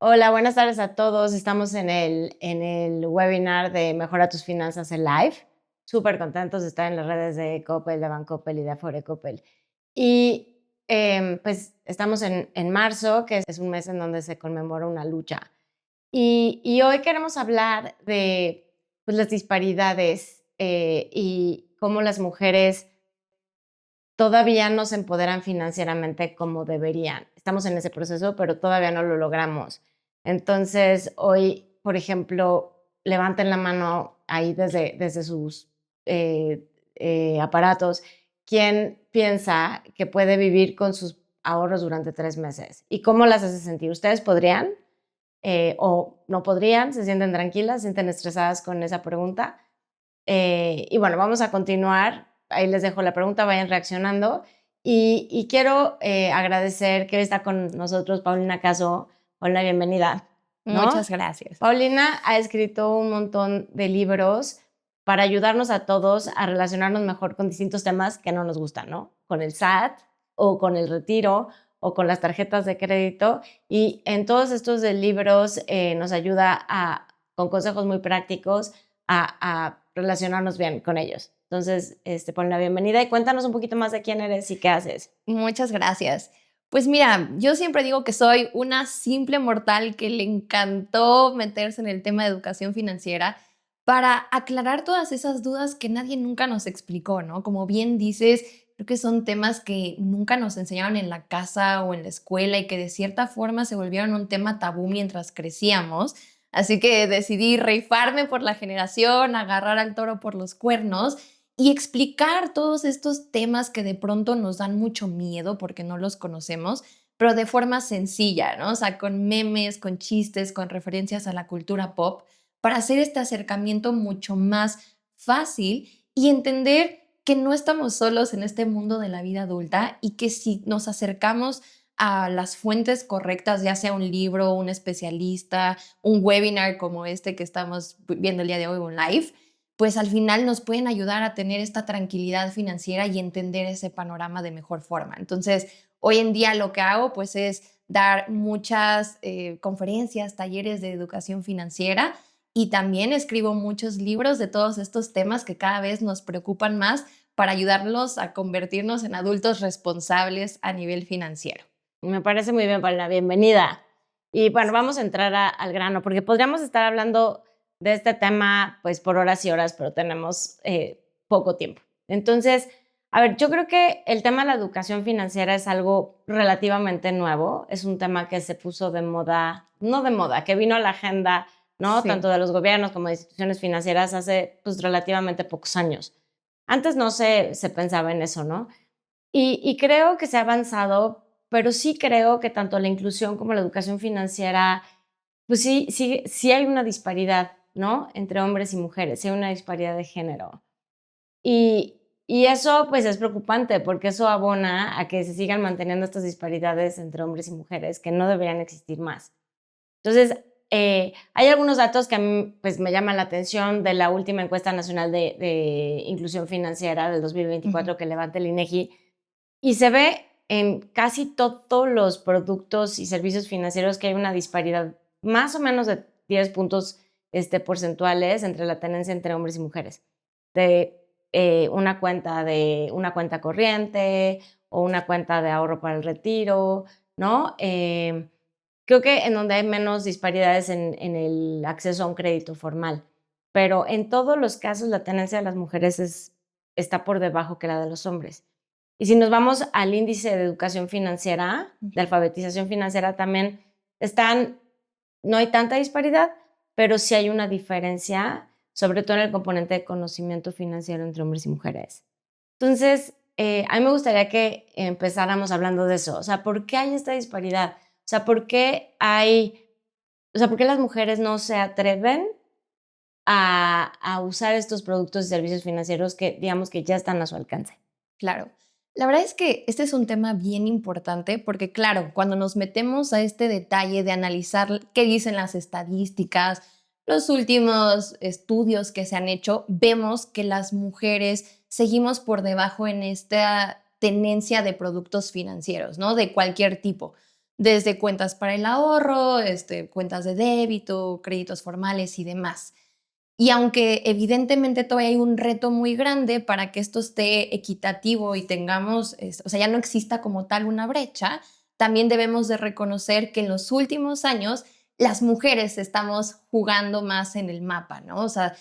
Hola, buenas tardes a todos. Estamos en el webinar de Mejora tus finanzas en live. Súper contentos de estar en las redes de Coppel, de Bancoppel y de Afore Coppel. Y pues estamos en marzo, que es un mes en donde se conmemora una lucha. Y hoy queremos hablar de pues, las disparidades y cómo las mujeres todavía no se empoderan financieramente como deberían. Estamos en ese proceso, pero todavía no lo logramos. Entonces, hoy, por ejemplo, levanten la mano ahí desde sus aparatos. ¿Quién piensa que puede vivir con sus ahorros durante 3 meses? ¿Y cómo las hace sentir? ¿Ustedes podrían o no podrían? ¿Se sienten tranquilas? ¿Se sienten estresadas con esa pregunta? Y bueno, vamos a continuar. Ahí les dejo la pregunta, vayan reaccionando. Y quiero agradecer que hoy está con nosotros Paulina Caso. Hola, bienvenida. ¿No? Muchas gracias. Paulina ha escrito un montón de libros para ayudarnos a todos a relacionarnos mejor con distintos temas que no nos gustan, ¿no? Con el SAT o con el retiro o con las tarjetas de crédito. Y en todos estos libros nos ayuda con consejos muy prácticos a relacionarnos bien con ellos. Entonces, ponle la bienvenida y cuéntanos un poquito más de quién eres y qué haces. Muchas gracias. Pues mira, yo siempre digo que soy una simple mortal que le encantó meterse en el tema de educación financiera para aclarar todas esas dudas que nadie nunca nos explicó, ¿no? Como bien dices, creo que son temas que nunca nos enseñaron en la casa o en la escuela y que de cierta forma se volvieron un tema tabú mientras crecíamos. Así que decidí rifarme por la generación, agarrar al toro por los cuernos y explicar todos estos temas que de pronto nos dan mucho miedo porque no los conocemos, pero de forma sencilla, ¿no? O sea, con memes, con chistes, con referencias a la cultura pop, para hacer este acercamiento mucho más fácil y entender que no estamos solos en este mundo de la vida adulta y que si nos acercamos a las fuentes correctas, ya sea un libro, un especialista, un webinar como este que estamos viendo el día de hoy, un live, pues al final nos pueden ayudar a tener esta tranquilidad financiera y entender ese panorama de mejor forma. Entonces, hoy en día lo que hago pues es dar muchas conferencias, talleres de educación financiera y también escribo muchos libros de todos estos temas que cada vez nos preocupan más para ayudarlos a convertirnos en adultos responsables a nivel financiero. Me parece muy bien, Paulina, bienvenida. Y bueno, vamos a entrar al grano, porque podríamos estar hablando de este tema pues por horas y horas, pero tenemos poco tiempo. Entonces, a ver, yo creo que el tema de la educación financiera es algo relativamente nuevo, es un tema que se puso de moda, no de moda, que vino a la agenda, ¿no? Sí. Tanto de los gobiernos como de instituciones financieras hace pues relativamente pocos años. Antes no se pensaba en eso, ¿no? Y creo que se ha avanzado, pero sí creo que tanto la inclusión como la educación financiera, pues sí hay una disparidad, ¿no? Entre hombres y mujeres, sí hay una disparidad de género. Y eso, pues, es preocupante, porque eso abona a que se sigan manteniendo estas disparidades entre hombres y mujeres que no deberían existir más. Entonces, hay algunos datos que a mí, pues, me llaman la atención de la última encuesta nacional de inclusión financiera del Ujú. 2024 que levanta el INEGI, y se ve en casi todos los productos y servicios financieros que hay una disparidad más o menos de 10 puntos porcentuales entre la tenencia entre hombres y mujeres. De una cuenta corriente o una cuenta de ahorro para el retiro, ¿no? Creo que en donde hay menos disparidades en el acceso a un crédito formal. Pero en todos los casos la tenencia de las mujeres está por debajo que la de los hombres. Y si nos vamos al índice de educación financiera, de alfabetización financiera, también no hay tanta disparidad, pero sí hay una diferencia, sobre todo en el componente de conocimiento financiero entre hombres y mujeres. Entonces, a mí me gustaría que empezáramos hablando de eso. O sea, ¿por qué hay esta disparidad? O sea, ¿por qué las mujeres no se atreven a usar estos productos y servicios financieros que, digamos, que ya están a su alcance? Claro. La verdad es que este es un tema bien importante porque, claro, cuando nos metemos a este detalle de analizar qué dicen las estadísticas, los últimos estudios que se han hecho, vemos que las mujeres seguimos por debajo en esta tenencia de productos financieros, ¿no? De cualquier tipo. desde cuentas para el ahorro, cuentas de débito, créditos formales y demás. Y aunque evidentemente todavía hay un reto muy grande para que esto esté equitativo y tengamos, o sea, ya no exista como tal una brecha, también debemos de reconocer que en los últimos años las mujeres estamos jugando más en el mapa, ¿no? O sea,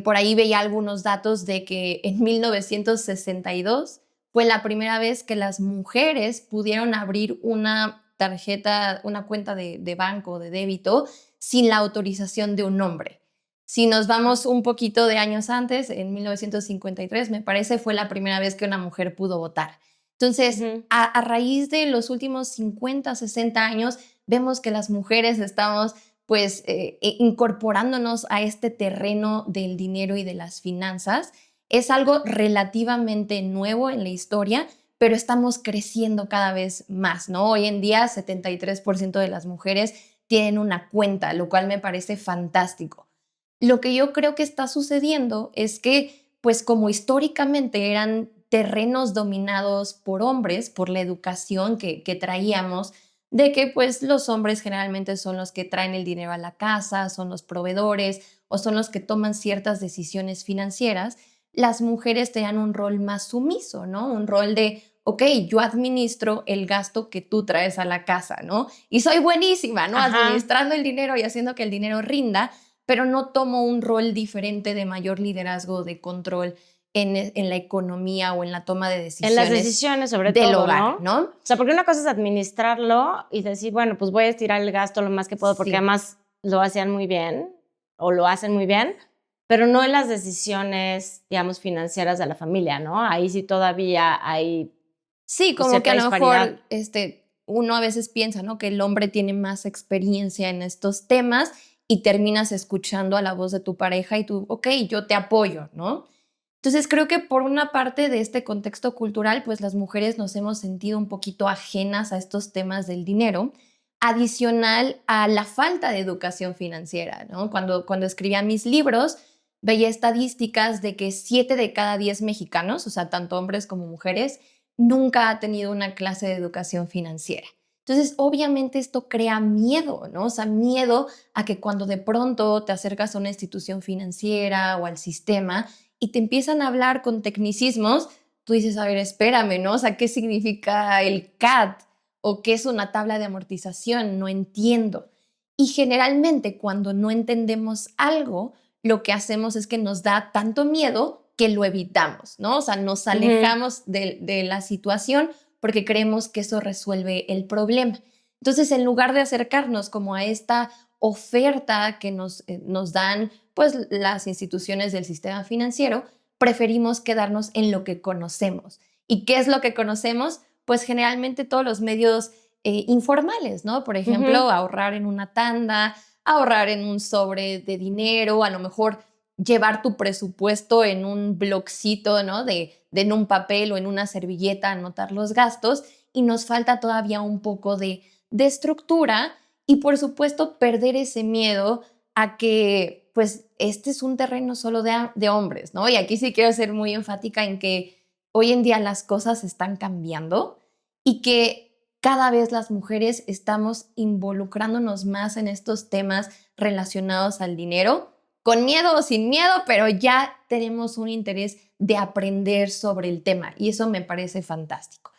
por ahí veía algunos datos de que en 1962 fue la primera vez que las mujeres pudieron abrir una tarjeta, una cuenta de banco, de débito, sin la autorización de un hombre. Si nos vamos un poquito de años antes, en 1953, me parece, fue la primera vez que una mujer pudo votar. Entonces, Ujú. a raíz de los últimos 50, 60 años, vemos que las mujeres estamos pues incorporándonos a este terreno del dinero y de las finanzas. Es algo relativamente nuevo en la historia, pero estamos creciendo cada vez más, ¿no? Hoy en día, 73% de las mujeres tienen una cuenta, lo cual me parece fantástico. Lo que yo creo que está sucediendo es que, pues como históricamente eran terrenos dominados por hombres, por la educación que traíamos, de que pues los hombres generalmente son los que traen el dinero a la casa, son los proveedores o son los que toman ciertas decisiones financieras, las mujeres tenían un rol más sumiso, ¿no? Un rol de, ok, yo administro el gasto que tú traes a la casa, ¿no? Y soy buenísima, ¿no? Ajá. Administrando el dinero y haciendo que el dinero rinda, pero no tomo un rol diferente de mayor liderazgo, de control en la economía o en la toma de En las decisiones decisiones, sobre del todo, ¿no? hogar, O ¿no? sea, porque una cosa es administrarlo y decir, bueno, pues voy a estirar el gasto lo más que puedo, porque Sí. además lo hacían muy bien o lo hacen muy bien, pero no en las decisiones, digamos, financieras de la familia, ¿no? Ahí sí todavía hay, Sí, pues, como que cierta a lo disparidad. mejor uno a veces piensa, ¿no? Que el hombre tiene más experiencia en estos temas y terminas escuchando a la voz de tu pareja y tú, ok, yo te apoyo, ¿no? Entonces creo que por una parte de este contexto cultural, pues las mujeres nos hemos sentido un poquito ajenas a estos temas del dinero, adicional a la falta de educación financiera, ¿no? Cuando escribía mis libros, veía estadísticas de que 7 de cada 10 mexicanos, o sea, tanto hombres como mujeres, nunca ha tenido una clase de educación financiera. Entonces, obviamente esto crea miedo, ¿no? O sea, miedo a que cuando de pronto te acercas a una institución financiera o al sistema y te empiezan a hablar con tecnicismos, tú dices, a ver, espérame, ¿no? O sea, ¿qué significa el CAT? ¿O qué es una tabla de amortización? No entiendo. Y generalmente cuando no entendemos algo, lo que hacemos es que nos da tanto miedo que lo evitamos, ¿no? O sea, nos Ujú. alejamos de la situación porque creemos que eso resuelve el problema. Entonces, en lugar de acercarnos como a esta oferta que nos dan pues las instituciones del sistema financiero, preferimos quedarnos en lo que conocemos. ¿Y qué es lo que conocemos? Pues generalmente todos los medios informales, ¿no? Por ejemplo, Ujú. ahorrar en una tanda, ahorrar en un sobre de dinero, a lo mejor llevar tu presupuesto en un bloccito, ¿no? De en un papel o en una servilleta, anotar los gastos, y nos falta todavía un poco de estructura y por supuesto perder ese miedo a que pues este es un terreno solo de hombres, ¿no? Y aquí sí quiero ser muy enfática en que hoy en día las cosas están cambiando y que cada vez las mujeres estamos involucrándonos más en estos temas relacionados al dinero, con miedo o sin miedo, pero ya tenemos un interés de aprender sobre el tema y eso me parece fantástico.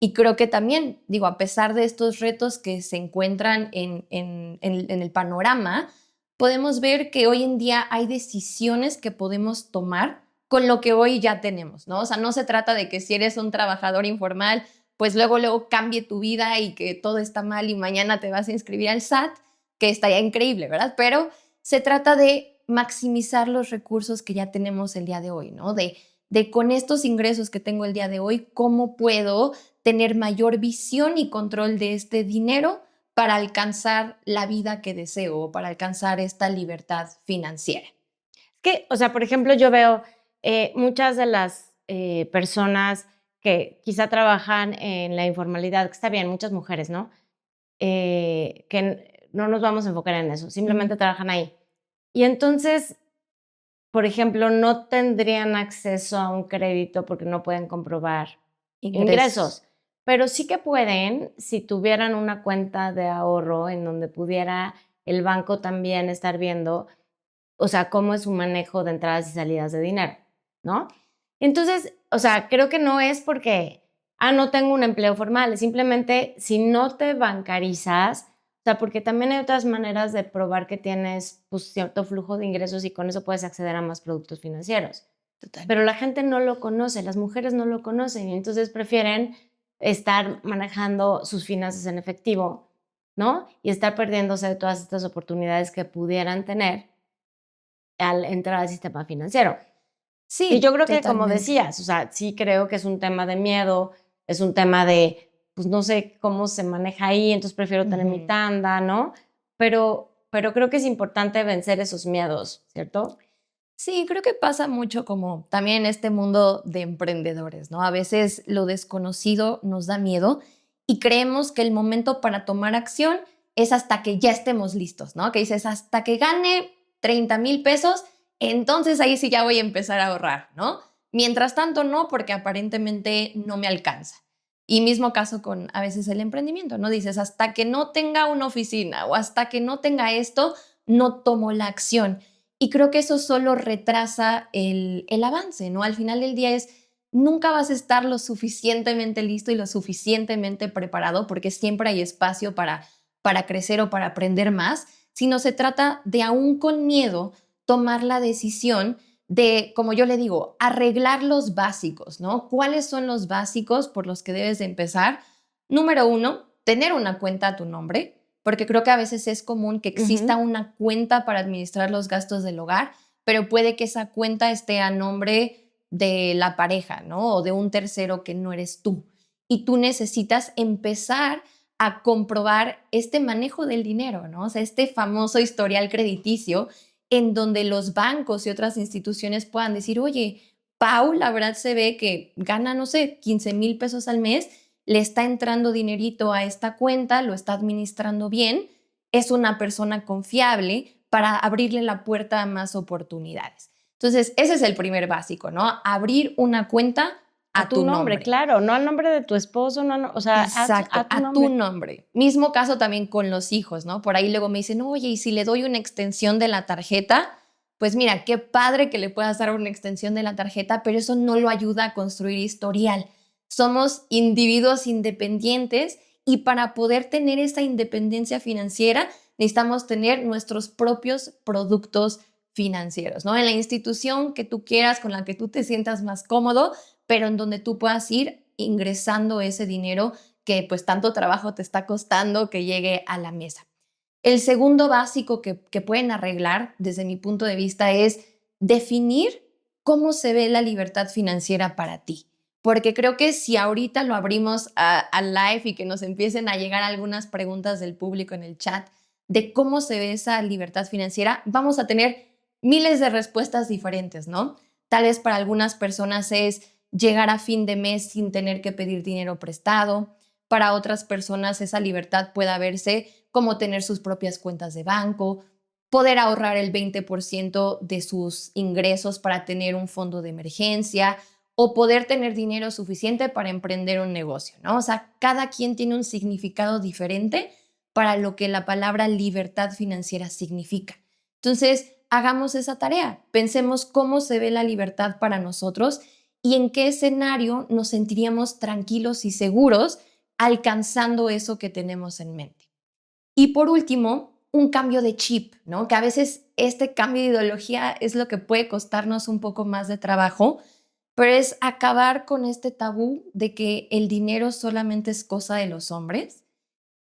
Y creo que también, digo, a pesar de estos retos que se encuentran en el panorama, podemos ver que hoy en día hay decisiones que podemos tomar con lo que hoy ya tenemos, ¿no? O sea, no se trata de que si eres un trabajador informal, pues luego cambie tu vida y que todo está mal y mañana te vas a inscribir al SAT, que estaría increíble, ¿verdad? Pero se trata de maximizar los recursos que ya tenemos el día de hoy, ¿no? De con estos ingresos que tengo el día de hoy, ¿cómo puedo tener mayor visión y control de este dinero para alcanzar la vida que deseo o para alcanzar esta libertad financiera? Que, o sea, por ejemplo, yo veo muchas de las personas que quizá trabajan en la informalidad, que está bien, muchas mujeres, ¿no? No nos vamos a enfocar en eso, Ujú. simplemente trabajan ahí. Y entonces, por ejemplo, no tendrían acceso a un crédito porque no pueden comprobar Ingresos. ingresos. pero sí que pueden, si tuvieran una cuenta de ahorro en donde pudiera el banco también estar viendo, o sea, cómo es su manejo de entradas y salidas de dinero, ¿no? Entonces, o sea, creo que no es porque, no tengo un empleo formal, es simplemente si no te bancarizas, o sea, porque también hay otras maneras de probar que tienes, pues, cierto flujo de ingresos y con eso puedes acceder a más productos financieros. Total. Pero la gente no lo conoce, las mujeres no lo conocen y entonces prefieren estar manejando sus finanzas en efectivo, ¿no? Y estar perdiéndose de todas estas oportunidades que pudieran tener al entrar al sistema financiero. Y yo Sí, creo que, como totalmente. decías, o sea, sí creo que es un tema de miedo, es un tema de, pues, no sé cómo se maneja ahí, entonces prefiero tener mi Ujú. tanda, ¿no? Pero creo que es importante vencer esos miedos, ¿cierto? Sí, creo que pasa mucho como también en este mundo de emprendedores, ¿no? A veces lo desconocido nos da miedo y creemos que el momento para tomar acción es hasta que ya estemos listos, ¿no? Que dices, hasta que gane 30,000 pesos, entonces ahí sí ya voy a empezar a ahorrar, ¿no? Mientras tanto, no, porque aparentemente no me alcanza. Y mismo caso con a veces el emprendimiento, ¿no? Dices, hasta que no tenga una oficina o hasta que no tenga esto, no tomo la acción. Y creo que eso solo retrasa el avance, ¿no? Al final del día es, nunca vas a estar lo suficientemente listo y lo suficientemente preparado porque siempre hay espacio para crecer o para aprender más, sino se trata de aún con miedo tomar la decisión de, como yo le digo, arreglar los básicos, ¿no? ¿Cuáles son los básicos por los que debes de empezar? Número uno, tener una cuenta a tu nombre, porque creo que a veces es común que exista Ujú. una cuenta para administrar los gastos del hogar, pero puede que esa cuenta esté a nombre de la pareja, ¿no? O de un tercero que no eres tú. Y tú necesitas empezar a comprobar este manejo del dinero, ¿no? O sea, este famoso historial crediticio en donde los bancos y otras instituciones puedan decir, oye, Pau, la verdad se ve que gana, no sé, 15,000 pesos al mes, le está entrando dinerito a esta cuenta, lo está administrando bien, es una persona confiable para abrirle la puerta a más oportunidades. Entonces, ese es el primer básico, ¿no? Abrir una cuenta A a tu tu nombre, nombre. claro, no al nombre de tu esposo, no, no, o sea, Exacto, a tu a tu nombre. nombre. Mismo caso también con los hijos, ¿no? Por ahí luego me dicen, oye, ¿y si le doy una extensión de la tarjeta? Pues mira, qué padre que le puedas dar una extensión de la tarjeta, pero eso no lo ayuda a construir historial. Somos individuos independientes y para poder tener esa independencia financiera necesitamos tener nuestros propios productos financieros, ¿no? En la institución que tú quieras, con la que tú te sientas más cómodo, pero en donde tú puedas ir ingresando ese dinero que pues tanto trabajo te está costando que llegue a la mesa. El segundo básico que pueden arreglar desde mi punto de vista es definir cómo se ve la libertad financiera para ti. Porque creo que si ahorita lo abrimos a live y que nos empiecen a llegar algunas preguntas del público en el chat de cómo se ve esa libertad financiera, vamos a tener miles de respuestas diferentes, ¿no? Tal vez para algunas personas es llegar a fin de mes sin tener que pedir dinero prestado. Para otras personas esa libertad puede verse como tener sus propias cuentas de banco, poder ahorrar el 20% de sus ingresos para tener un fondo de emergencia o poder tener dinero suficiente para emprender un negocio, ¿no? O sea, cada quien tiene un significado diferente para lo que la palabra libertad financiera significa. Entonces, hagamos esa tarea, pensemos cómo se ve la libertad para nosotros y en qué escenario nos sentiríamos tranquilos y seguros alcanzando eso que tenemos en mente. Y por último, un cambio de chip, ¿no? Que a veces este cambio de ideología es lo que puede costarnos un poco más de trabajo, pero es acabar con este tabú de que el dinero solamente es cosa de los hombres,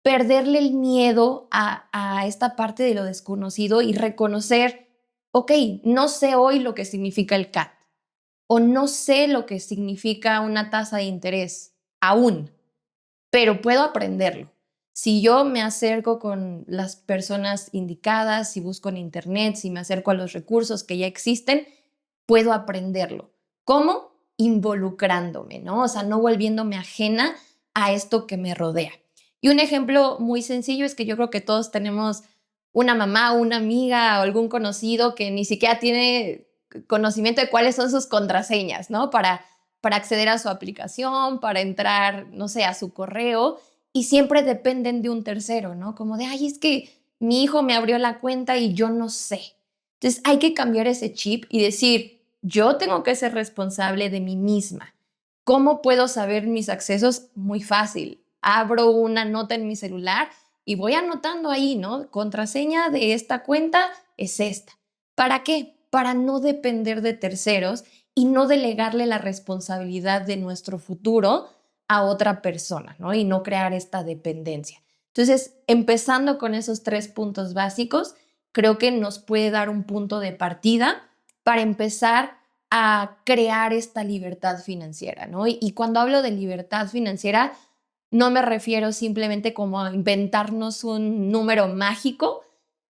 perderle el miedo a esta parte de lo desconocido y reconocer, ok, no sé hoy lo que significa el CAT o no sé lo que significa una tasa de interés aún, pero puedo aprenderlo. Si yo me acerco con las personas indicadas, si busco en internet, si me acerco a los recursos que ya existen, puedo aprenderlo. ¿Cómo? Involucrándome, ¿no? O sea, no volviéndome ajena a esto que me rodea. Y un ejemplo muy sencillo es que yo creo que todos tenemos una mamá, una amiga o algún conocido que ni siquiera tiene conocimiento de cuáles son sus contraseñas, ¿no? para acceder a su aplicación, para entrar, no sé, a su correo, y siempre dependen de un tercero, ¿no? Como de, ay, es que mi hijo me abrió la cuenta y yo no sé. Entonces hay que cambiar ese chip y decir, yo tengo que ser responsable de mí misma. ¿Cómo puedo saber mis accesos? Muy fácil. Abro una nota en mi celular y voy anotando ahí, ¿no? Contraseña de esta cuenta es esta. ¿Para qué? Para no depender de terceros y no delegarle la responsabilidad de nuestro futuro a otra persona, ¿no? Y no crear esta dependencia. Entonces, empezando con esos 3 puntos básicos, creo que nos puede dar un punto de partida para empezar a crear esta libertad financiera, ¿no? Y cuando hablo de libertad financiera, no me refiero simplemente como a inventarnos un número mágico,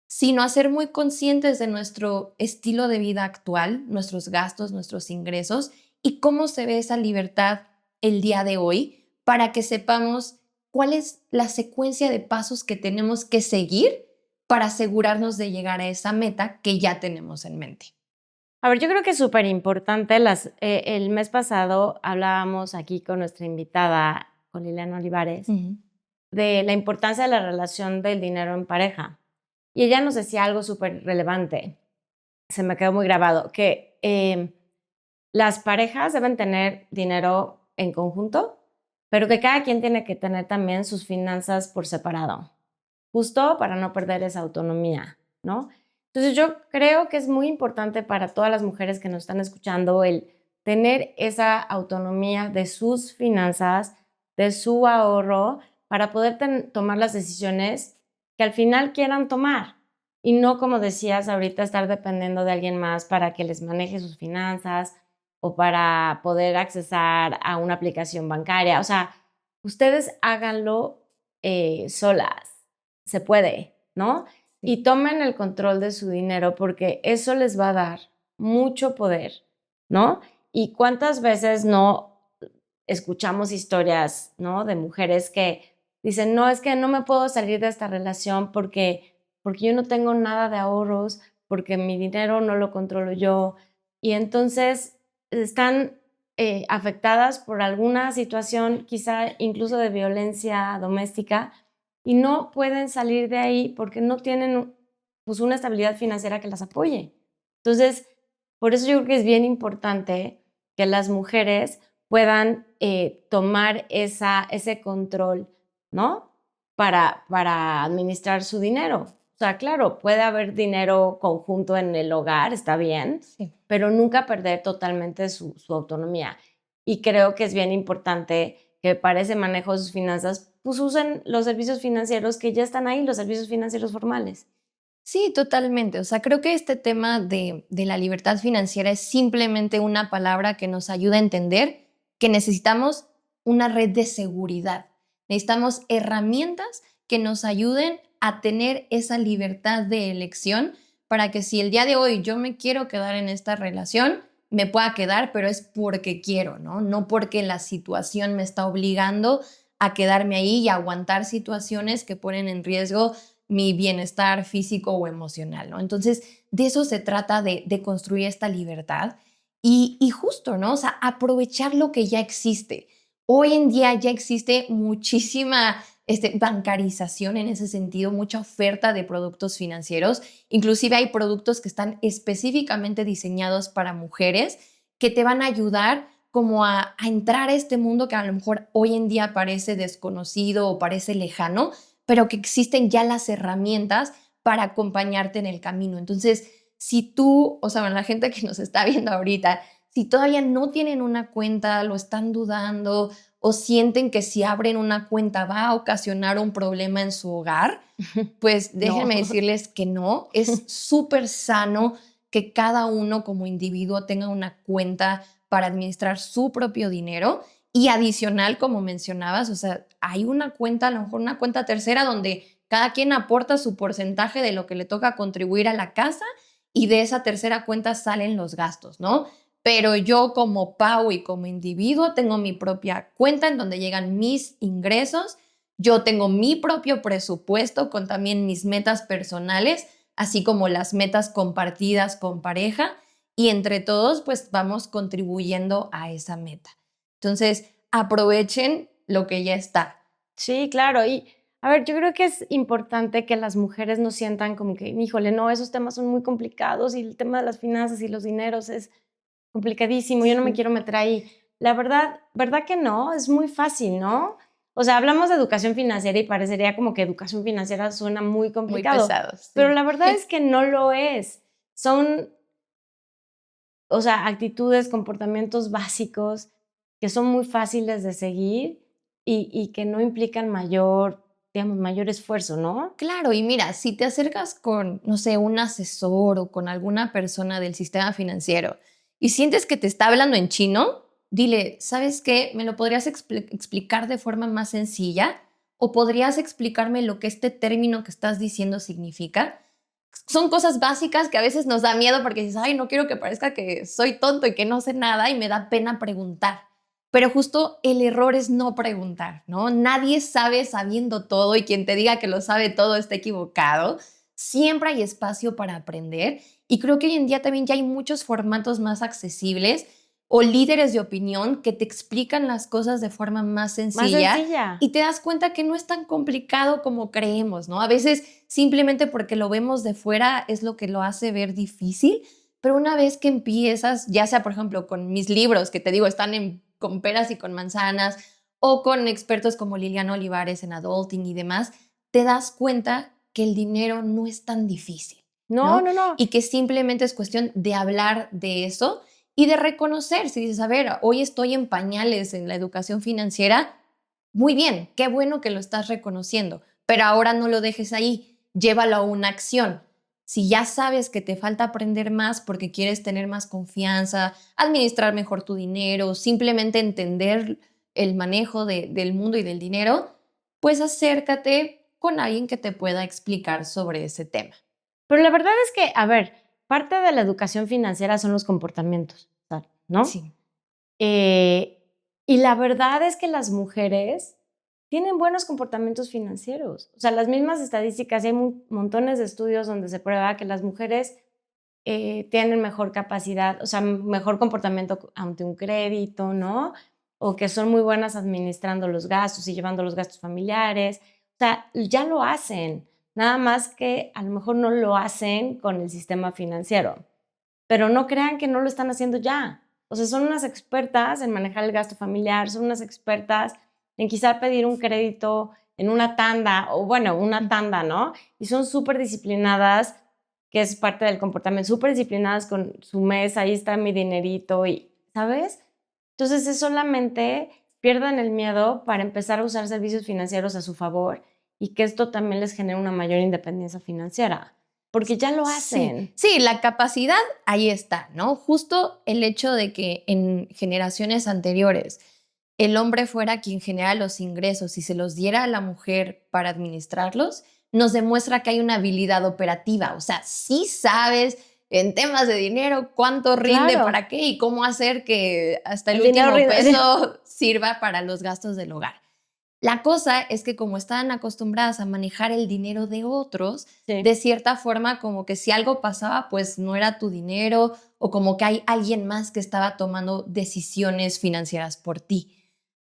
sino a ser muy conscientes de nuestro estilo de vida actual, nuestros gastos, nuestros ingresos y cómo se ve esa libertad el día de hoy para que sepamos cuál es la secuencia de pasos que tenemos que seguir para asegurarnos de llegar a esa meta que ya tenemos en mente. A ver, yo creo que es súper importante. El mes pasado hablábamos aquí con nuestra invitada, con Liliana Olivares, Ujú. de la importancia de la relación del dinero en pareja. Y ella nos decía algo súper relevante, se me quedó muy grabado, que las parejas deben tener dinero en conjunto, pero que cada quien tiene que tener también sus finanzas por separado, justo para no perder esa autonomía, ¿no? Entonces yo creo que es muy importante para todas las mujeres que nos están escuchando el tener esa autonomía de sus finanzas, de su ahorro, para poder tomar las decisiones que al final quieran tomar y no, como decías ahorita, estar dependiendo de alguien más para que les maneje sus finanzas o para poder accesar a una aplicación bancaria. O sea, ustedes háganlo solas, se puede, ¿no? Sí. Y tomen el control de su dinero porque eso les va a dar mucho poder, ¿no? Y cuántas veces no escuchamos historias, ¿no? De mujeres que dicen, no, es que no me puedo salir de esta relación porque yo no tengo nada de ahorros, porque mi dinero no lo controlo yo. Y entonces están afectadas por alguna situación, quizá incluso de violencia doméstica, y no pueden salir de ahí porque no tienen pues, una estabilidad financiera que las apoye. Entonces, por eso yo creo que es bien importante que las mujeres puedan tomar ese control, ¿no? Para administrar su dinero. O sea, claro, puede haber dinero conjunto en el hogar, está bien, Sí. pero nunca perder totalmente su autonomía. Y creo que es bien importante que para ese manejo de sus finanzas, pues usen los servicios financieros que ya están ahí, los servicios financieros formales. Sí, totalmente. O sea, creo que este tema de la libertad financiera es simplemente una palabra que nos ayuda a entender que necesitamos una red de seguridad. Necesitamos herramientas que nos ayuden a tener esa libertad de elección para que si el día de hoy yo me quiero quedar en esta relación, me pueda quedar, pero es porque quiero, ¿no? No porque la situación me está obligando a quedarme ahí y aguantar situaciones que ponen en riesgo mi bienestar físico o emocional, ¿no? Entonces, de eso se trata de construir esta libertad y justo, ¿no? O sea, aprovechar lo que ya existe. Hoy en día ya existe muchísima bancarización en ese sentido, mucha oferta de productos financieros. Inclusive hay productos que están específicamente diseñados para mujeres que te van a ayudar como a entrar a este mundo que a lo mejor hoy en día parece desconocido o parece lejano, pero que existen ya las herramientas para acompañarte en el camino. Entonces, si tú, o sea, bueno, la gente que nos está viendo ahorita, si todavía no tienen una cuenta, lo están dudando o sienten que si abren una cuenta va a ocasionar un problema en su hogar, pues No. déjenme decirles que no, es súper sano que cada uno como individuo tenga una cuenta para administrar su propio dinero y adicional, como mencionabas, o sea, hay una cuenta, a lo mejor una cuenta tercera donde cada quien aporta su porcentaje de lo que le toca contribuir a la casa y de esa tercera cuenta salen los gastos, ¿no? Pero yo como Pau y como individuo tengo mi propia cuenta en donde llegan mis ingresos, yo tengo mi propio presupuesto con también mis metas personales, así como las metas compartidas con pareja y entre todos pues vamos contribuyendo a esa meta. Entonces, aprovechen lo que ya está. Sí, claro. Y a ver, yo creo que es importante que las mujeres no sientan como que, híjole, no, esos temas son muy complicados y el tema de las finanzas y los dineros es complicadísimo, yo no me Sí. quiero meter ahí. La verdad que no, es muy fácil, ¿no? O sea, hablamos de educación financiera y parecería como que educación financiera suena muy Muy complicado, pesados, pero sí. la verdad es que no lo es. Son, o sea, actitudes, comportamientos básicos que son muy fáciles de seguir y que no implican mayor, digamos, mayor esfuerzo, ¿no? Claro, y mira, si te acercas con, no sé, un asesor o con alguna persona del sistema financiero y sientes que te está hablando en chino, dile, ¿sabes qué? ¿Me lo podrías explicar de forma más sencilla? ¿O podrías explicarme lo que este término que estás diciendo significa? Son cosas básicas que a veces nos da miedo porque dices, ay, no quiero que parezca que soy tonto y que no sé nada y me da pena preguntar. Pero justo el error es no preguntar, ¿no? Nadie sabe sabiendo todo y quien te diga que lo sabe todo está equivocado. Siempre hay espacio para aprender y creo que hoy en día también ya hay muchos formatos más accesibles o líderes de opinión que te explican las cosas de forma más Más sencilla sencilla. y te das cuenta que no es tan complicado como creemos, ¿no? A veces simplemente porque lo vemos de fuera es lo que lo hace ver difícil, pero una vez que empiezas, ya sea por ejemplo con mis libros que te digo están con peras y con manzanas o con expertos como Liliana Olivares en adulting y demás, te das cuenta que el dinero no es tan difícil, No, ¿no? no, no. Y que simplemente es cuestión de hablar de eso y de reconocer, si dices, a ver, hoy estoy en pañales en la educación financiera, muy bien, qué bueno que lo estás reconociendo, pero ahora no lo dejes ahí, llévalo a una acción. Si ya sabes que te falta aprender más porque quieres tener más confianza, administrar mejor tu dinero, simplemente entender el manejo del mundo y del dinero, pues acércate con alguien que te pueda explicar sobre ese tema. Pero la verdad es que, a ver, parte de la educación financiera son los comportamientos, ¿no? Sí, Eh, y la verdad es que las mujeres tienen buenos comportamientos financieros. O sea, las mismas estadísticas, y hay montones de estudios donde se prueba que las mujeres tienen mejor capacidad, o sea, mejor comportamiento ante un crédito, ¿no? O que son muy buenas administrando los gastos y llevando los gastos familiares. O sea, ya lo hacen, nada más que a lo mejor no lo hacen con el sistema financiero. Pero no crean que no lo están haciendo ya. O sea, son unas expertas en manejar el gasto familiar, son unas expertas en quizá pedir un crédito en una tanda, o bueno, una tanda, ¿no? Y son súper disciplinadas, que es parte del comportamiento, súper disciplinadas con su mes, ahí está mi dinerito, y, ¿sabes? Entonces es solamente pierdan el miedo para empezar a usar servicios financieros a su favor y que esto también les genere una mayor independencia financiera, porque ya lo sí, hacen. sí, la capacidad ahí está, ¿no? Justo el hecho de que en generaciones anteriores el hombre fuera quien genera los ingresos y se los diera a la mujer para administrarlos, nos demuestra que hay una habilidad operativa. O sea, sí sabes en temas de dinero cuánto rinde Claro, para qué y cómo hacer que hasta el el dinero último rinde. peso sirva para los gastos del hogar. La cosa es que como estaban acostumbradas a manejar el dinero de otros, Sí. de cierta forma como que si algo pasaba, pues no era tu dinero o como que hay alguien más que estaba tomando decisiones financieras por ti.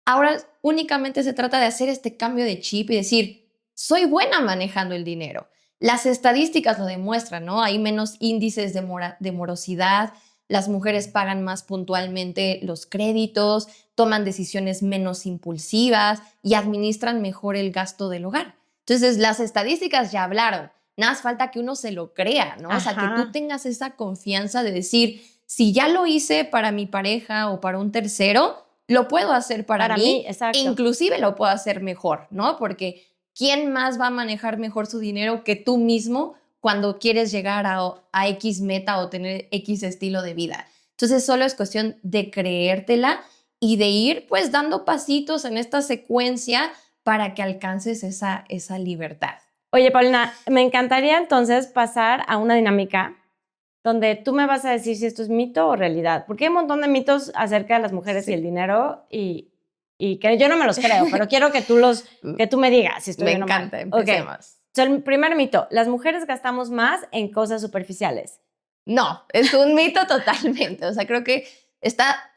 Ahora únicamente se trata de hacer este cambio de chip y decir, soy buena manejando el dinero. Las estadísticas lo demuestran, ¿no? Hay menos índices de morosidad, las mujeres pagan más puntualmente los créditos, toman decisiones menos impulsivas y administran mejor el gasto del hogar. Entonces, las estadísticas ya hablaron. Nada más falta que uno se lo crea, ¿no? O sea, que tú Ajá, tengas esa confianza de decir, si ya lo hice para mi pareja o para un tercero, lo puedo hacer para para mí, mí e exacto. inclusive lo puedo hacer mejor, ¿no? Porque ¿quién más va a manejar mejor su dinero que tú mismo cuando quieres llegar a X meta o tener X estilo de vida? Entonces, solo es cuestión de creértela y de ir pues dando pasitos en esta secuencia para que alcances esa libertad. Oye, Paulina, me encantaría entonces pasar a una dinámica donde tú me vas a decir si esto es mito o realidad, porque hay un montón de mitos acerca de las mujeres y el Sí. dinero y que yo no me los creo, pero quiero que tú me digas si estoy Me bien o mal. encanta, Ok. empecemos. So, el primer mito, las mujeres gastamos más en cosas superficiales. No, es un mito totalmente. O sea, creo que Está,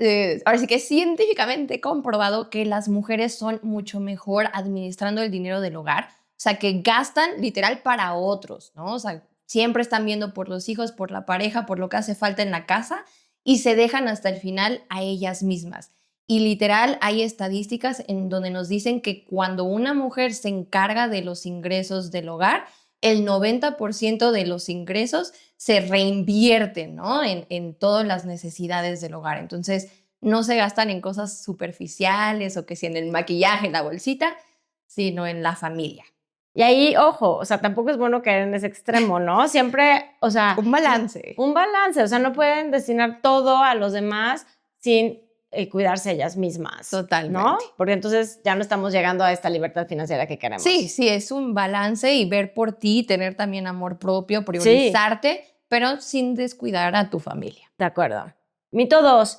ahora sí que científicamente comprobado que las mujeres son mucho mejor administrando el dinero del hogar, o sea, que gastan literal para otros, ¿no? O sea, siempre están viendo por los hijos, por la pareja, por lo que hace falta en la casa y se dejan hasta el final a ellas mismas. Y literal hay estadísticas en donde nos dicen que cuando una mujer se encarga de los ingresos del hogar, el 90% de los ingresos se reinvierten, ¿no? En todas las necesidades del hogar. Entonces, no se gastan en cosas superficiales o que si en el maquillaje, en la bolsita, sino en la familia. Y ahí, ojo, o sea, tampoco es bueno caer en ese extremo, ¿no? Siempre, o sea, Un balance. un balance, o sea, no pueden destinar todo a los demás sin cuidarse ellas mismas, Totalmente. ¿no? Porque entonces ya no estamos llegando a esta libertad financiera que queremos. Sí, sí, es un balance y ver por ti, tener también amor propio, priorizarte, pero sin descuidar a tu familia. De acuerdo. Mito 2.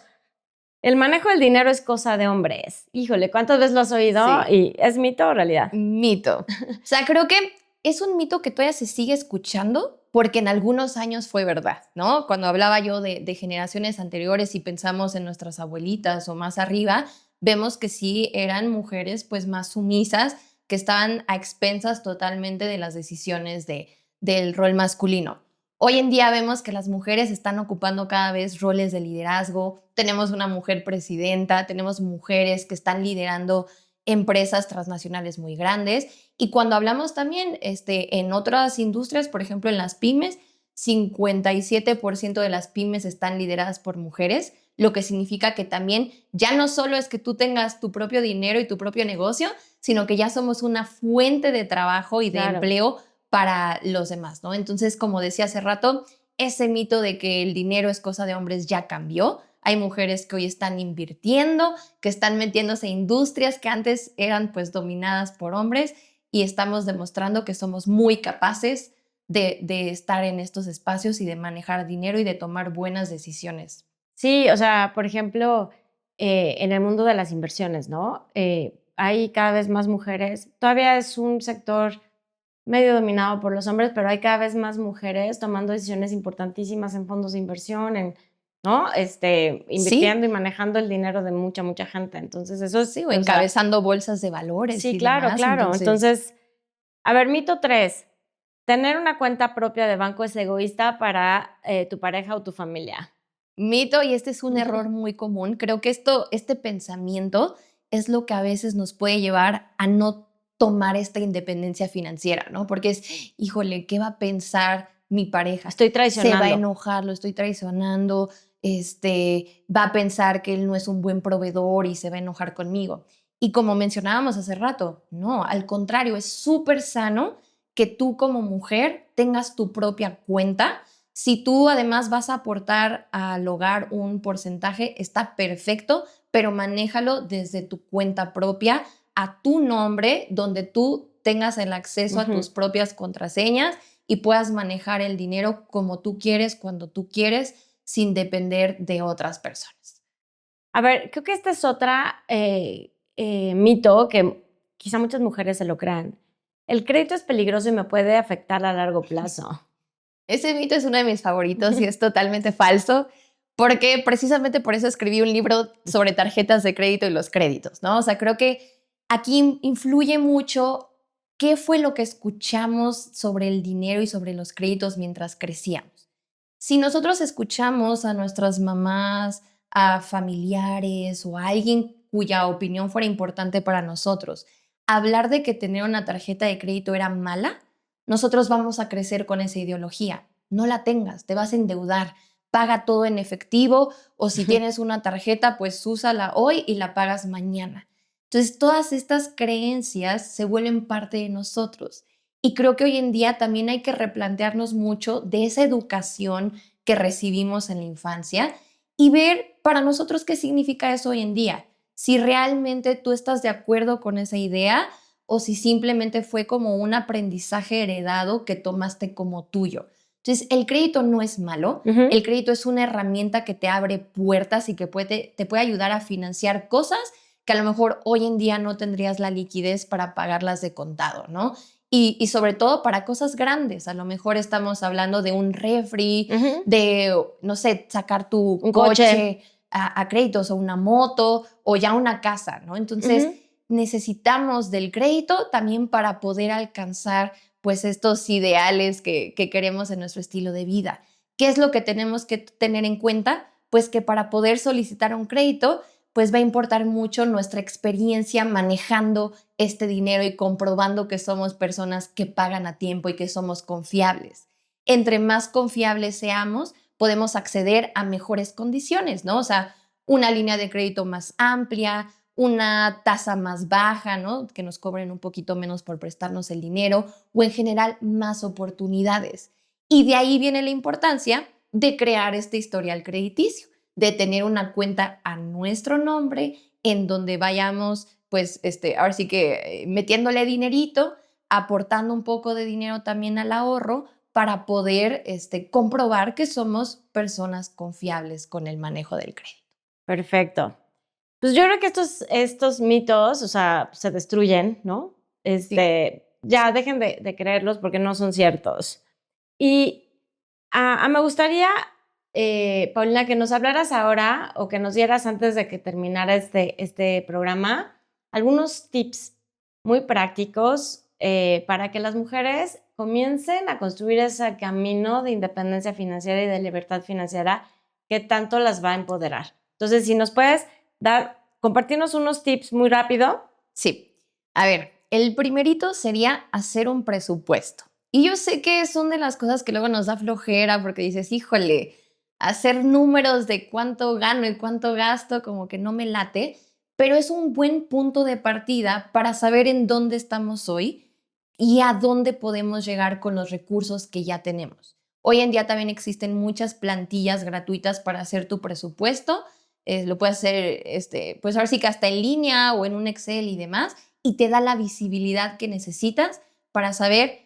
El manejo del dinero es cosa de hombres. Híjole, ¿cuántas veces lo has oído? Sí. ¿Y es mito o realidad? Mito. O sea, creo que es un mito que todavía se sigue escuchando porque en algunos años fue verdad, ¿no? Cuando hablaba yo de generaciones anteriores y pensamos en nuestras abuelitas o más arriba, vemos que sí eran mujeres pues más sumisas, que estaban a expensas totalmente de las decisiones del rol masculino. Hoy en día vemos que las mujeres están ocupando cada vez roles de liderazgo. Tenemos una mujer presidenta, tenemos mujeres que están liderando empresas transnacionales muy grandes. Y cuando hablamos también en otras industrias, por ejemplo en las pymes, 57% de las pymes están lideradas por mujeres, lo que significa que también ya no solo es que tú tengas tu propio dinero y tu propio negocio, sino que ya somos una fuente de trabajo y de empleo para los demás, ¿no? Entonces, como decía hace rato, ese mito de que el dinero es cosa de hombres ya cambió. Hay mujeres que hoy están invirtiendo, que están metiéndose en industrias que antes eran pues dominadas por hombres y estamos demostrando que somos muy capaces de estar en estos espacios y de manejar dinero y de tomar buenas decisiones. Sí, o sea, por ejemplo, en el mundo de las inversiones, ¿no? Hay cada vez más mujeres. Todavía es un sector medio dominado por los hombres, pero hay cada vez más mujeres tomando decisiones importantísimas en fondos de inversión, ¿no? Invirtiendo y manejando el dinero de mucha gente. Entonces, eso es... Sí, o encabezando bolsas de valores. Sí, y claro, demás. claro. Entonces, a ver, mito 3. Tener una cuenta propia de banco es egoísta para tu pareja o tu familia. Mito, y este es un error muy común. Creo que este pensamiento es lo que a veces nos puede llevar a no tomar esta independencia financiera, ¿no? Porque es, híjole, ¿qué va a pensar mi pareja? Estoy traicionando. Se va a enojar, lo estoy traicionando, va a pensar que él no es un buen proveedor y se va a enojar conmigo. Y como mencionábamos hace rato, no, al contrario, es súper sano que tú como mujer tengas tu propia cuenta. Si tú además vas a aportar al hogar un porcentaje, está perfecto, pero manéjalo desde tu cuenta propia, a tu nombre, donde tú tengas el acceso a tus propias contraseñas y puedas manejar el dinero como tú quieres, cuando tú quieres, sin depender de otras personas. A ver, creo que esta es otra mito que quizá muchas mujeres se lo crean. El crédito es peligroso y me puede afectar a largo plazo. Ese mito es uno de mis favoritos y es totalmente falso, porque precisamente por eso escribí un libro sobre tarjetas de crédito y los créditos, ¿no? O sea, creo que aquí influye mucho qué fue lo que escuchamos sobre el dinero y sobre los créditos mientras crecíamos. Si nosotros escuchamos a nuestras mamás, a familiares o a alguien cuya opinión fuera importante para nosotros, hablar de que tener una tarjeta de crédito era mala, nosotros vamos a crecer con esa ideología. No la tengas, te vas a endeudar, paga todo en efectivo o si tienes una tarjeta, pues úsala hoy y la pagas mañana. Entonces, todas estas creencias se vuelven parte de nosotros. Y creo que hoy en día también hay que replantearnos mucho de esa educación que recibimos en la infancia y ver para nosotros qué significa eso hoy en día. Si realmente tú estás de acuerdo con esa idea o si simplemente fue como un aprendizaje heredado que tomaste como tuyo. Entonces, el crédito no es malo. El crédito es una herramienta que te abre puertas y que te puede ayudar a financiar cosas que a lo mejor hoy en día no tendrías la liquidez para pagarlas de contado, ¿no? Y sobre todo para cosas grandes. A lo mejor estamos hablando de un refri, de, no sé, sacar tu coche a créditos o una moto o ya una casa, ¿no? Entonces, necesitamos del crédito también para poder alcanzar pues estos ideales que queremos en nuestro estilo de vida. ¿Qué es lo que tenemos que tener en cuenta? Pues que para poder solicitar un crédito, pues va a importar mucho nuestra experiencia manejando este dinero y comprobando que somos personas que pagan a tiempo y que somos confiables. Entre más confiables seamos, podemos acceder a mejores condiciones, ¿no? O sea, una línea de crédito más amplia, una tasa más baja, ¿no? Que nos cobren un poquito menos por prestarnos el dinero o en general más oportunidades. Y de ahí viene la importancia de crear este historial crediticio, de tener una cuenta a nuestro nombre en donde vayamos, pues, ahora sí que metiéndole dinerito, aportando un poco de dinero también al ahorro para poder comprobar que somos personas confiables con el manejo del crédito. Perfecto. Pues yo creo que estos mitos, o sea, se destruyen, ¿no? Sí. Ya dejen de creerlos porque no son ciertos. Y me gustaría, Paulina, que nos hablaras ahora o que nos dieras antes de que terminara este programa algunos tips muy prácticos para que las mujeres comiencen a construir ese camino de independencia financiera y de libertad financiera que tanto las va a empoderar. Entonces, si nos puedes compartirnos unos tips muy rápido. Sí. A ver, el primerito sería hacer un presupuesto. Y yo sé que son de las cosas que luego nos da flojera porque dices, híjole, hacer números de cuánto gano y cuánto gasto, como que no me late, pero es un buen punto de partida para saber en dónde estamos hoy y a dónde podemos llegar con los recursos que ya tenemos. Hoy en día también existen muchas plantillas gratuitas para hacer tu presupuesto. Lo puedes hacer, pues ahora sí que hasta en línea o en un Excel y demás, y te da la visibilidad que necesitas para saber,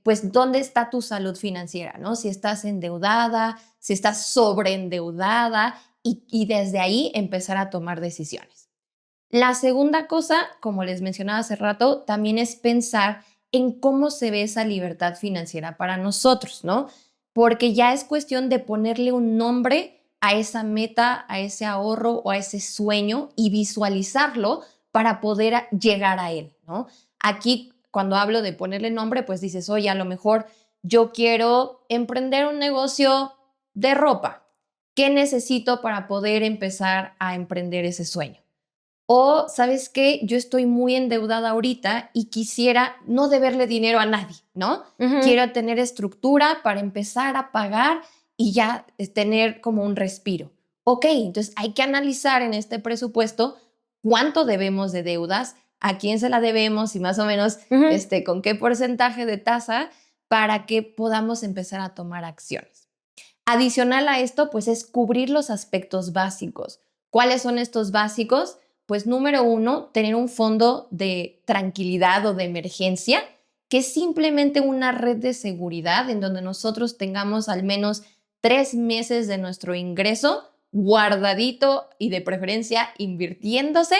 pues, dónde está tu salud financiera, ¿no? Si estás endeudada, si estás sobreendeudada, y desde ahí empezar a tomar decisiones. La segunda cosa, como les mencionaba hace rato, también es pensar en cómo se ve esa libertad financiera para nosotros, ¿no? Porque ya es cuestión de ponerle un nombre a esa meta, a ese ahorro o a ese sueño y visualizarlo para poder llegar a él, ¿no? Aquí, cuando hablo de ponerle nombre, pues dices, oye, a lo mejor yo quiero emprender un negocio de ropa. ¿Qué necesito para poder empezar a emprender ese sueño? O, ¿sabes qué? Yo estoy muy endeudada ahorita y quisiera no deberle dinero a nadie, ¿no? Quiero tener estructura para empezar a pagar y ya tener como un respiro. Ok, entonces hay que analizar en este presupuesto cuánto debemos de deudas, a quién se la debemos y más o menos con qué porcentaje de tasa para que podamos empezar a tomar acciones. Adicional a esto, pues es cubrir los aspectos básicos. ¿Cuáles son estos básicos? Pues número uno, tener un fondo de tranquilidad o de emergencia, que es simplemente una red de seguridad en donde nosotros tengamos al menos 3 meses de nuestro ingreso guardadito y de preferencia invirtiéndose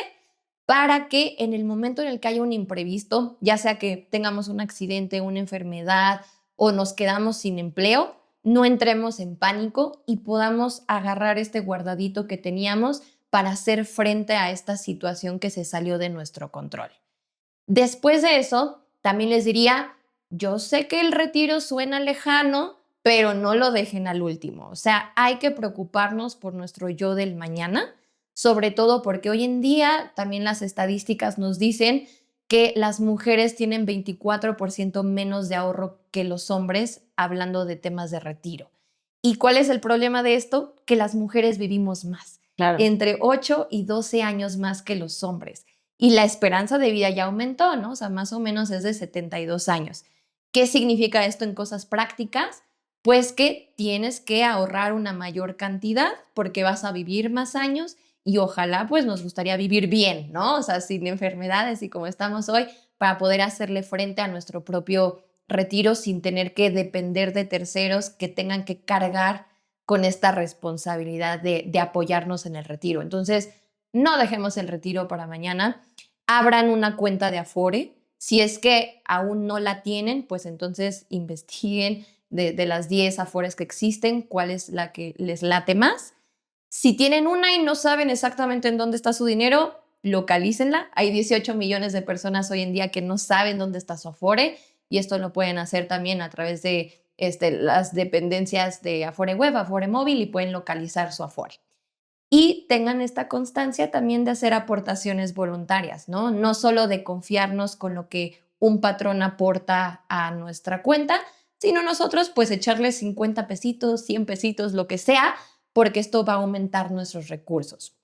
para que en el momento en el que haya un imprevisto, ya sea que tengamos un accidente, una enfermedad o nos quedamos sin empleo, no entremos en pánico y podamos agarrar este guardadito que teníamos para hacer frente a esta situación que se salió de nuestro control. Después de eso, también les diría, yo sé que el retiro suena lejano, pero no lo dejen al último. O sea, hay que preocuparnos por nuestro yo del mañana, sobre todo porque hoy en día también las estadísticas nos dicen que las mujeres tienen 24% menos de ahorro que los hombres hablando de temas de retiro. ¿Y cuál es el problema de esto? Que las mujeres vivimos más, Claro. entre 8 y 12 años más que los hombres. Y la esperanza de vida ya aumentó, ¿no? O sea, más o menos es de 72 años. ¿Qué significa esto en cosas prácticas? Pues que tienes que ahorrar una mayor cantidad porque vas a vivir más años y ojalá pues nos gustaría vivir bien, ¿no? O sea, sin enfermedades y como estamos hoy, para poder hacerle frente a nuestro propio retiro sin tener que depender de terceros que tengan que cargar con esta responsabilidad de apoyarnos en el retiro. Entonces, no dejemos el retiro para mañana, abran una cuenta de Afore. Si es que aún no la tienen, pues entonces investiguen de las 10 Afores que existen, cuál es la que les late más. Si tienen una y no saben exactamente en dónde está su dinero, localícenla. Hay 18 millones de personas hoy en día que no saben dónde está su Afore y esto lo pueden hacer también a través de las dependencias de Afore Web, Afore Móvil y pueden localizar su Afore. Y tengan esta constancia también de hacer aportaciones voluntarias, ¿no? No solo de confiarnos con lo que un patrón aporta a nuestra cuenta, sino nosotros pues echarle 50 pesitos, 100 pesitos, lo que sea, porque esto va a aumentar nuestros recursos.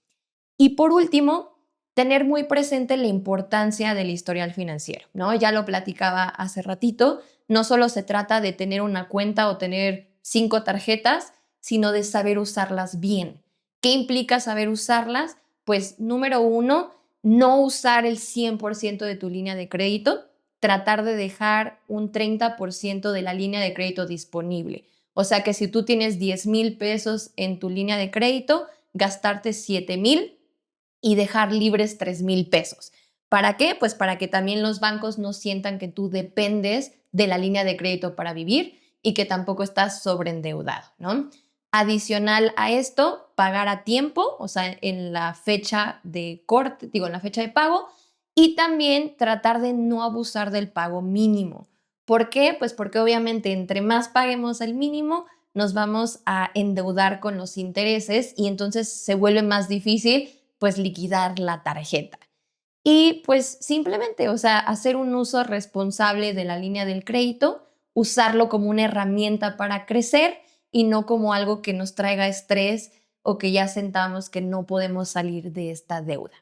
Y por último, tener muy presente la importancia del historial financiero, ¿no? Ya lo platicaba hace ratito, no solo se trata de tener una cuenta o tener 5 tarjetas, sino de saber usarlas bien. ¿Qué implica saber usarlas? Pues número uno, no usar el 100% de tu línea de crédito, tratar de dejar un 30% de la línea de crédito disponible. O sea que si tú tienes 10,000 pesos en tu línea de crédito, gastarte 7,000 y dejar libres 3,000 pesos. ¿Para qué? Pues para que también los bancos no sientan que tú dependes de la línea de crédito para vivir y que tampoco estás sobreendeudado, ¿no? Adicional a esto, pagar a tiempo, o sea, en la fecha de corte, digo, en la fecha de pago, y también tratar de no abusar del pago mínimo. ¿Por qué? Pues porque obviamente entre más paguemos el mínimo, nos vamos a endeudar con los intereses y entonces se vuelve más difícil pues liquidar la tarjeta. Y pues simplemente, o sea, hacer un uso responsable de la línea del crédito, usarlo como una herramienta para crecer y no como algo que nos traiga estrés o que ya sentamos que no podemos salir de esta deuda.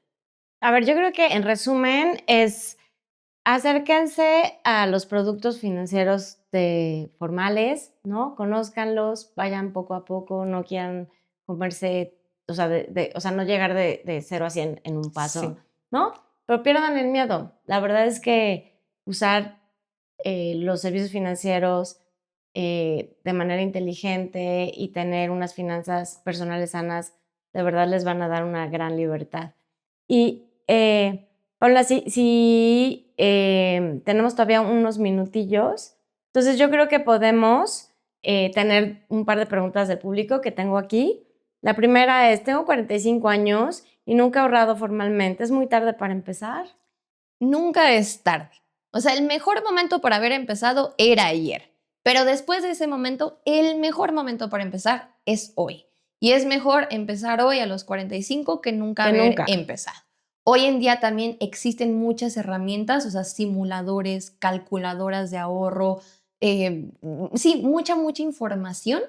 A ver, yo creo que en resumen es acérquense a los productos financieros formales, ¿no? Conózcanlos, vayan poco a poco, no quieran comerse, o sea, o sea, no llegar de 0 a 100 en un paso, Sí. ¿no? Pero pierdan el miedo. La verdad es que usar los servicios financieros de manera inteligente y tener unas finanzas personales sanas, de verdad les van a dar una gran libertad. Y Paula, si tenemos todavía unos minutillos, entonces yo creo que podemos tener un par de preguntas del público que tengo aquí. La primera es, tengo 45 años y nunca he ahorrado formalmente. ¿Es muy tarde para empezar? Nunca es tarde. O sea, el mejor momento para haber empezado era ayer. Pero después de ese momento, el mejor momento para empezar es hoy. Y es mejor empezar hoy a los 45 que nunca Que haber nunca. empezado. Hoy en día también existen muchas herramientas, o sea, simuladores, calculadoras de ahorro, sí, mucha información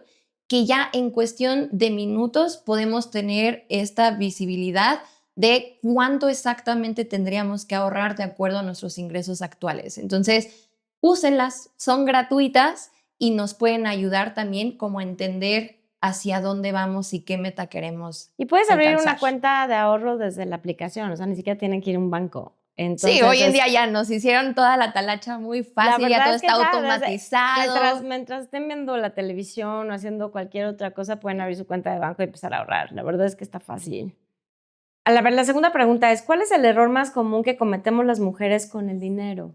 que ya en cuestión de minutos podemos tener esta visibilidad de cuánto exactamente tendríamos que ahorrar de acuerdo a nuestros ingresos actuales. Entonces, úsenlas, son gratuitas y nos pueden ayudar también como a entender hacia dónde vamos y qué meta queremos Y puedes abrir alcanzar. una cuenta de ahorro desde la aplicación, o sea, ni siquiera tienen que ir a un banco. Sí, Entonces, hoy en día ya nos hicieron toda la talacha muy la fácil, ya verdad todo es que está ya, automatizado. mientras estén viendo la televisión o haciendo cualquier otra cosa, pueden abrir su cuenta de banco y empezar a ahorrar. La verdad es que está fácil. A ver, la segunda pregunta es, ¿cuál es el error más común que cometemos las mujeres con el dinero?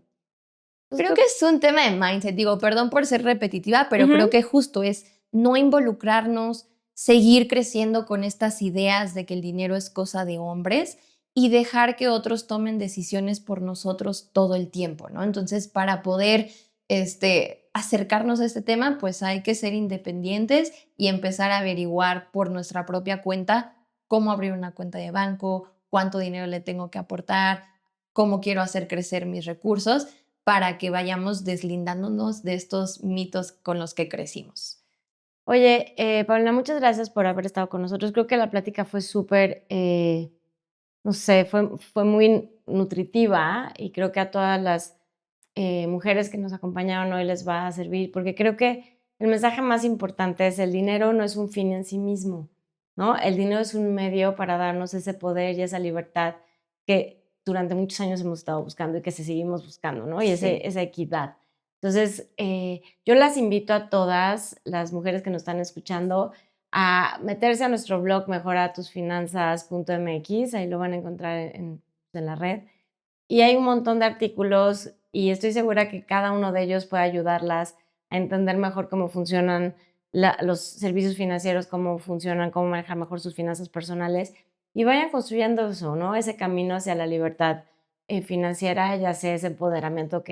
Pues Creo que es un tema de mindset. Digo, perdón por ser repetitiva, pero creo Ujú. que justo es no involucrarnos, seguir creciendo con estas ideas de que el dinero es cosa de hombres y dejar que otros tomen decisiones por nosotros todo el tiempo, ¿no? Entonces, para poder acercarnos a este tema, pues hay que ser independientes y empezar a averiguar por nuestra propia cuenta cómo abrir una cuenta de banco, cuánto dinero le tengo que aportar, cómo quiero hacer crecer mis recursos para que vayamos deslindándonos de estos mitos con los que crecimos. Oye, Paula, muchas gracias por haber estado con nosotros. Creo que la plática fue súper, no sé, fue muy nutritiva y creo que a todas las mujeres que nos acompañaron hoy les va a servir, porque creo que el mensaje más importante es el dinero no es un fin en sí mismo, ¿no? El dinero es un medio para darnos ese poder y esa libertad que durante muchos años hemos estado buscando y que se seguimos buscando, ¿no? Y Sí. esa equidad. Entonces, yo las invito a todas las mujeres que nos están escuchando a meterse a nuestro blog mejoratusfinanzas.mx, ahí lo van a encontrar en la red. Y hay un montón de artículos y estoy segura que cada uno de ellos puede ayudarlas a entender mejor cómo funcionan los servicios financieros, cómo funcionan, cómo manejar mejor sus finanzas personales y vayan construyendo eso, ¿no? Ese camino hacia la libertad financiera y hacia ese empoderamiento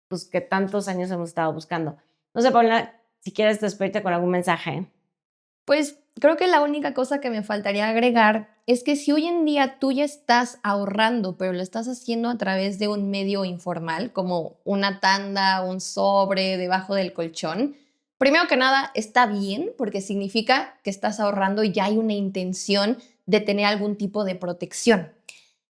pues, que tantos años hemos estado buscando. No sé, Paula, si quieres despedirte con algún mensaje. Pues creo que la única cosa que me faltaría agregar es que si hoy en día tú ya estás ahorrando, pero lo estás haciendo a través de un medio informal, como una tanda, un sobre debajo del colchón, primero que nada está bien porque significa que estás ahorrando y ya hay una intención de tener algún tipo de protección.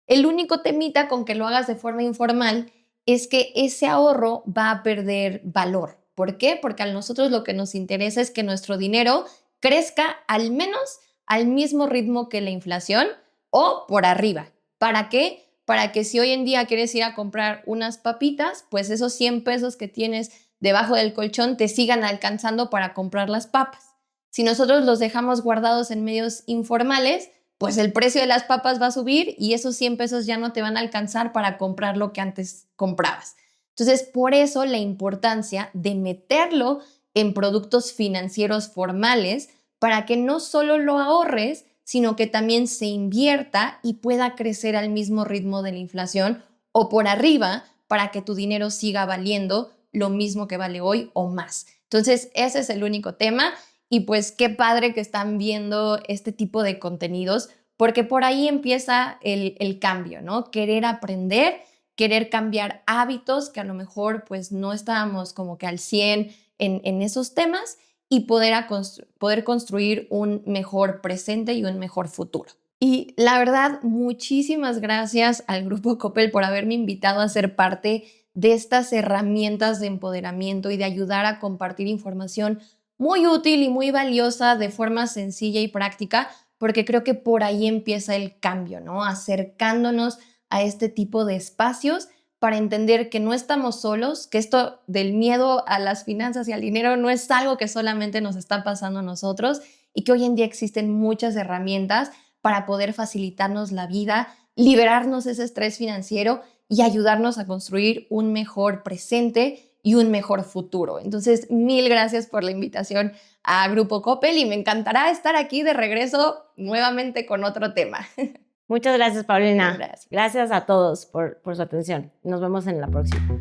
El único temita con que lo hagas de forma informal es que ese ahorro va a perder valor. ¿Por qué? Porque a nosotros lo que nos interesa es que nuestro dinero crezca al menos al mismo ritmo que la inflación o por arriba. ¿Para qué? Para que si hoy en día quieres ir a comprar unas papitas, pues esos 100 pesos que tienes debajo del colchón te sigan alcanzando para comprar las papas. Si nosotros los dejamos guardados en medios informales, pues el precio de las papas va a subir y esos 100 pesos ya no te van a alcanzar para comprar lo que antes comprabas. Entonces, por eso la importancia de meterlo en productos financieros formales para que no solo lo ahorres, sino que también se invierta y pueda crecer al mismo ritmo de la inflación o por arriba para que tu dinero siga valiendo lo mismo que vale hoy o más. Entonces, ese es el único tema. Y pues qué padre que están viendo este tipo de contenidos, porque por ahí empieza el cambio, ¿no? Querer aprender, querer cambiar hábitos que a lo mejor pues no estábamos como que al 100 en esos temas y poder construir un mejor presente y un mejor futuro. Y la verdad, muchísimas gracias al Grupo Coppel por haberme invitado a ser parte de estas herramientas de empoderamiento y de ayudar a compartir información muy útil y muy valiosa de forma sencilla y práctica, porque creo que por ahí empieza el cambio, ¿no? Acercándonos a este tipo de espacios para entender que no estamos solos, que esto del miedo a las finanzas y al dinero no es algo que solamente nos está pasando a nosotros y que hoy en día existen muchas herramientas para poder facilitarnos la vida, liberarnos ese estrés financiero y ayudarnos a construir un mejor presente y un mejor futuro. Entonces, mil gracias por la invitación a Grupo Coppel y me encantará estar aquí de regreso nuevamente con otro tema. Muchas gracias, Paulina. Gracias. Gracias a todos por su atención. Nos vemos en la próxima.